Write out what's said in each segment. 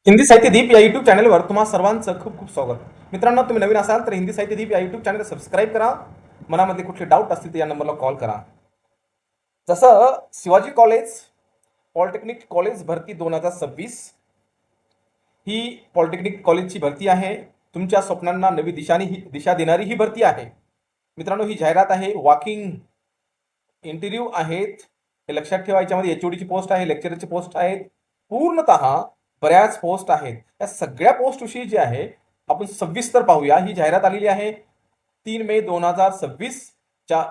हिंदी साहित्य दीप या युट्यूब चॅनलवर तुम्हा सर्वांचं खूप खूप स्वागत. मित्रांनो, तुम्ही नवीन असाल तर हिंदी साहित्य दीप या युट्यूब चॅनल सबस्क्राईब करा. मनामध्ये कुठले डाऊट असतील तर या नंबरला कॉल करा. जसं शिवाजी कॉलेज पॉलिटेक्निक कॉलेज भरती 2026 ही पॉलिटेक्निक कॉलेजची भरती आहे. तुमच्या स्वप्नांना नवी दिशा देणारी ही भरती आहे. मित्रांनो, ही जाहिरात आहे. वॉकिंग इंटरव्ह्यू आहेत. हे लक्षात ठेवा. याच्यामध्ये एचओडीची पोस्ट आहे, लेक्चरची पोस्ट आहेत. पूर्णतः बऱ्याच पोस्ट आहेत. या सगळ्या पोस्टविषयी जे आहे आपण सविस्तर पाहूया. ही जाहिरात आलेली आहे 3 मे 2026 च्या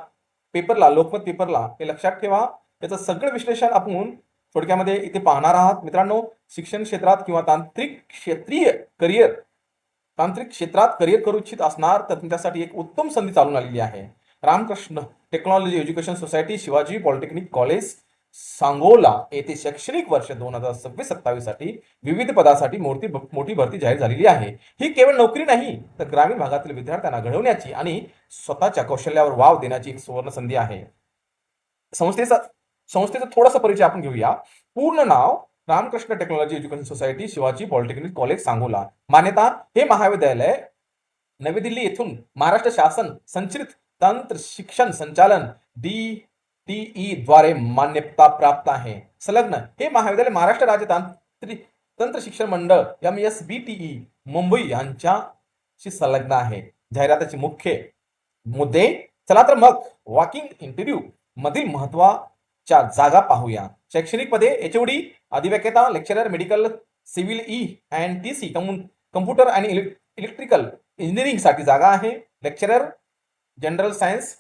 पेपरला, लोकमत पेपरला. हे लक्षात ठेवा. याचं सगळं विश्लेषण आपण थोडक्यामध्ये इथे पाहणार आहात. मित्रांनो, शिक्षण क्षेत्रात किंवा तांत्रिक क्षेत्रात करिअर करू इच्छित असणार तर तुमच्यासाठी एक उत्तम संधी चालून आलेली आहे. Ramakrishna technology education society Shivaji polytechnic college Sangola येथे शैक्षणिक वर्ष 2026-27 साठी विविध पदासाठी मोठी भरती जाहीर झालेली आहे. ही केवळ नोकरी नाही तर ग्रामीण भागातील विद्यार्थ्यांना घडवण्याची आणि स्वतःच्या कौशल्यावर वाव देण्याची एक सुवर्ण संधी आहे. संस्थेचा थोडासा परिचय आपण घेऊया. पूर्ण नाव Ramakrishna technology education society Shivaji polytechnic college Sangola. मान्यता, हे महाविद्यालय नवी दिल्ली येथून महाराष्ट्र शासन संचलित तंत्र शिक्षण संचालन DTE द्वारे मान्यता प्राप्त आहे. संलग्न हे महाविद्यालय महाराष्ट्र राज्य तंत्र शिक्षण मंडळ MSBTE मुंबई यांच्याशी संलग्न आहे. जाहिरातीचे मुख्य मुद्दे. चला तर मग वॉकिंग इंटरव्ह्यू मधील महत्वाच्या जागा पाहूया. शैक्षणिक पदे एचओडी, अधिव्याख्याता, lecturer, medical, civil and TC, computer आणि इलेक्ट्रिकल इंजिनिअरिंग साठी जागा आहे. लेक्चरर जनरल सायन्स,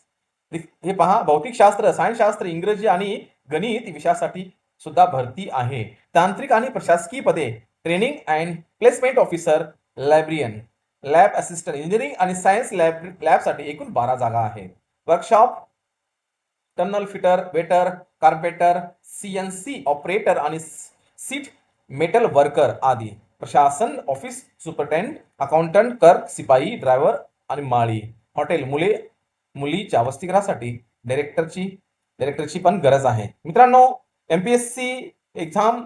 हे पहा, भौतिकशास्त्र, सायन्सशास्त्र, इंग्रजी आणि गणित विषयासाठी सुद्धा भरती आहे. तांत्रिक आणि प्रशासकीय पदे training and placement officer, librarian, lab assistant, engineering आणि सायन्स लॅबसाठी एकूण 12 जागा आहेत. Workshop, turner fitter, welder, carpenter, CNC operator आणि सीट मेटल वर्कर आदी. प्रशासन, ऑफिस सुपरटेंडेंट, अकाउंटंट, क्लर्क, सिपाई, ड्रायव्हर आणि माळी. हॉटेल, मुलीच्या वसतिगृहासाठी डायरेक्टरची पण गरज आहे. मित्रांनो, MPSC एक्झाम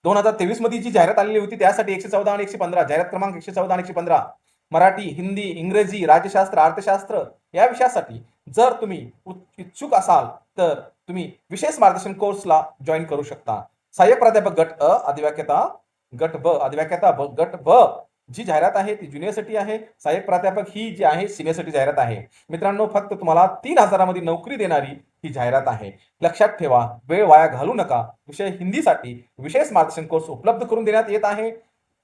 2023 मध्ये जी जाहिरात आलेली होती त्यासाठी 114 आणि 115, जाहिरात क्रमांक 114 आणि 115, मराठी, हिंदी, इंग्रजी, राज्यशास्त्र, अर्थशास्त्र या विषयासाठी जर तुम्ही इच्छुक असाल तर तुम्ही विशेष मार्गदर्शन कोर्सला जॉईन करू शकता. सहाय्यक प्राध्यापक गट अ, अधिव्याख्याता गट ब, अधिव्याख्याता गट ब. जी जाहिरात आहे ती ज्युनियरसाठी आहे. सहाय्यक प्राध्यापक ही जी आहे सिनियरसाठी जाहिरात आहे. मित्रांनो, फक्त तुम्हाला 3,000 मध्ये नोकरी देणारी ही जाहिरात आहे. लक्षात ठेवा, वेळ वाया घालू नका. विषय हिंदीसाठी विशेष मार्गदर्शन कोर्स उपलब्ध करून देण्यात येत आहे.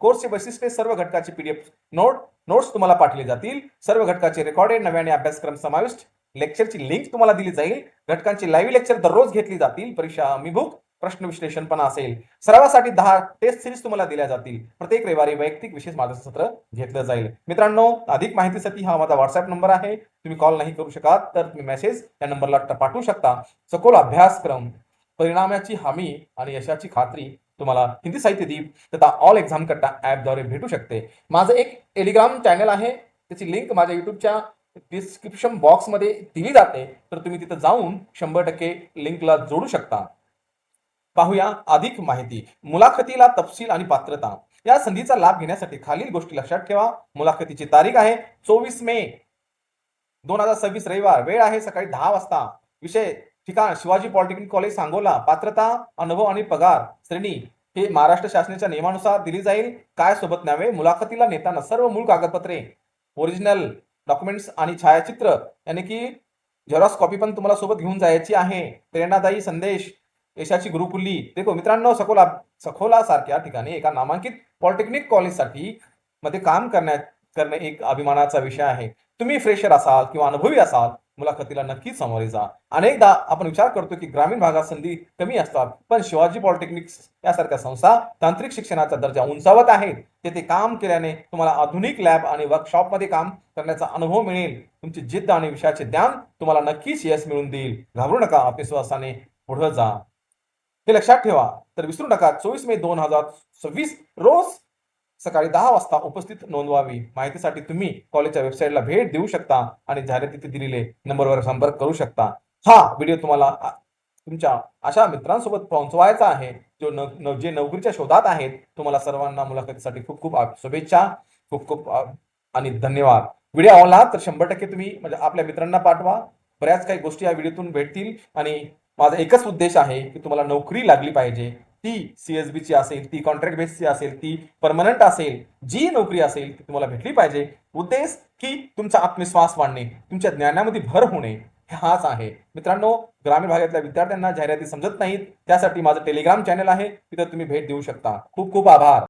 कोर्सचे वैशिष्ट्ये, सर्व घटकाची PDF नोट्स तुम्हाला पाठवले जातील. सर्व घटकाचे रेकॉर्डेड नव्याने अभ्यासक्रम समाविष्ट. लेक्चरची लिंक तुम्हाला दिली जाईल. घटकांची लाईव्ह लेक्चर दररोज घेतली जातील. परीक्षा अभिमुख प्रश्न विश्लेषण पण असेल. सरावासाठी 10 टेस्ट सिरीज तुम्हाला दिल्या जातील. प्रत्येक रविवारी वैयक्तिक विशेष मार्गदर्शन सत्र घेतलं जाईल. मित्रांनो, अधिक माहितीसाठी हा माझा WhatsApp नंबर आहे. तुम्ही कॉल नाही करू शकत तर तुम्ही मेसेज या नंबरला पाठवू शकता. सखोल अभ्यासक्रम, परिणामाची हमी आणि यशाची खात्री तुम्हाला हिंदी साहित्य दीप तथा ऑल एक्झाम कट्टा ऍपद्वारे भेटू शकते. माझं एक टेलिग्राम चॅनल आहे. त्याची लिंक माझ्या युट्यूबच्या डिस्क्रिप्शन बॉक्समध्ये दिली जाते, तर तुम्ही तिथं जाऊन 100% लिंकला जोडू शकता. पाहूया अधिक माहिती. मुलाखतीला तपशील आणि पात्रता. या संधीचा लाभ घेण्यासाठी खालील गोष्टी लक्षात ठेवा. मुलाखतीची तारीख आहे 24 मे 2026 रविवार. वेळ आहे सकाळी 10 वाजता. विषय, ठिकाण शिवाजी पॉलिटेक्निक कॉलेज सांगोला. पात्रता, अनुभव आणि पगार श्रेणी हे महाराष्ट्र शासनाच्या नियमानुसार दिली जाईल. काय सोबत न्यावे. मुलाखतीला नेताना सर्व मूळ कागदपत्रे, ओरिजिनल डॉक्युमेंट्स आणि छायाचित्र यानी की झेरॉक्स कॉपी पण तुम्हाला सोबत घेऊन जायची आहे. प्रेरणादायी संदेश, यशाची गुरुकुल्ली. देखो मित्रांनो, सखोला सारख्या ठिकाणी एका नामांकित पॉलिटेक्निक कॉलेजसाठी मध्ये काम करणे एक अभिमानाचा विषय आहे. तुम्ही फ्रेशर असाल किंवा अनुभवी असाल, मुलाखतीला नक्कीच सामोरे जा. अनेकदा आपण विचार करतो की ग्रामीण भागात संधी कमी असतात, पण शिवाजी पॉलिटेक्निक यासारख्या संस्था तांत्रिक शिक्षणाचा दर्जा उंचावत आहेत. तेथे काम केल्याने तुम्हाला आधुनिक लॅब आणि वर्कशॉपमध्ये काम करण्याचा अनुभव मिळेल. तुमची जिद्द आणि विषयाचे ज्ञान तुम्हाला नक्कीच यश मिळवून देईल. घाबरू नका, आत्मविश्वासाने पुढे जा. हे लक्षात ठेवा. तर विसरू नका, 24 मे 2026 रोज सकाळी 10 वाजता उपस्थित नोंदवावी. माहितीसाठी तुम्ही कॉलेजच्या वेबसाईटला भेट देऊ शकता आणि जाहिरातीत दिलेले नंबरवर संपर्क करू शकता. हा व्हिडिओ तुम्हाला तुमच्या अशा मित्रांसोबत पोहोचवायचा आहे जे नोकरीच्या शोधात आहेत तुम्हाला सर्वांना मुलाखतीसाठी खूप खूप शुभेच्छा, खूप खूप आणि धन्यवाद. व्हिडिओ आवडला तर 100% तुम्ही म्हणजे आपल्या मित्रांना पाठवा. बऱ्याच काही गोष्टी या व्हिडिओतून भेटतील आणि माझा एकच उद्देश आहे की तुम्हाला नोकरी लागली पाहिजे. ती CSB ची असेल, ती कॉन्ट्रॅक्ट बेसची असेल, ती परमनंट असेल, जी नोकरी असेल ती तुम्हाला भेटली पाहिजे. उद्देश की तुमचा आत्मविश्वास वाढणे, तुमच्या ज्ञानामध्ये भर होणे हाच आहे. मित्रांनो, ग्रामीण भागातल्या विद्यार्थ्यांना जाहिराती समजत नाहीत, त्यासाठी माझं टेलिग्राम चॅनल आहे, तिथं तुम्ही भेट देऊ शकता. खूप खूप आभार.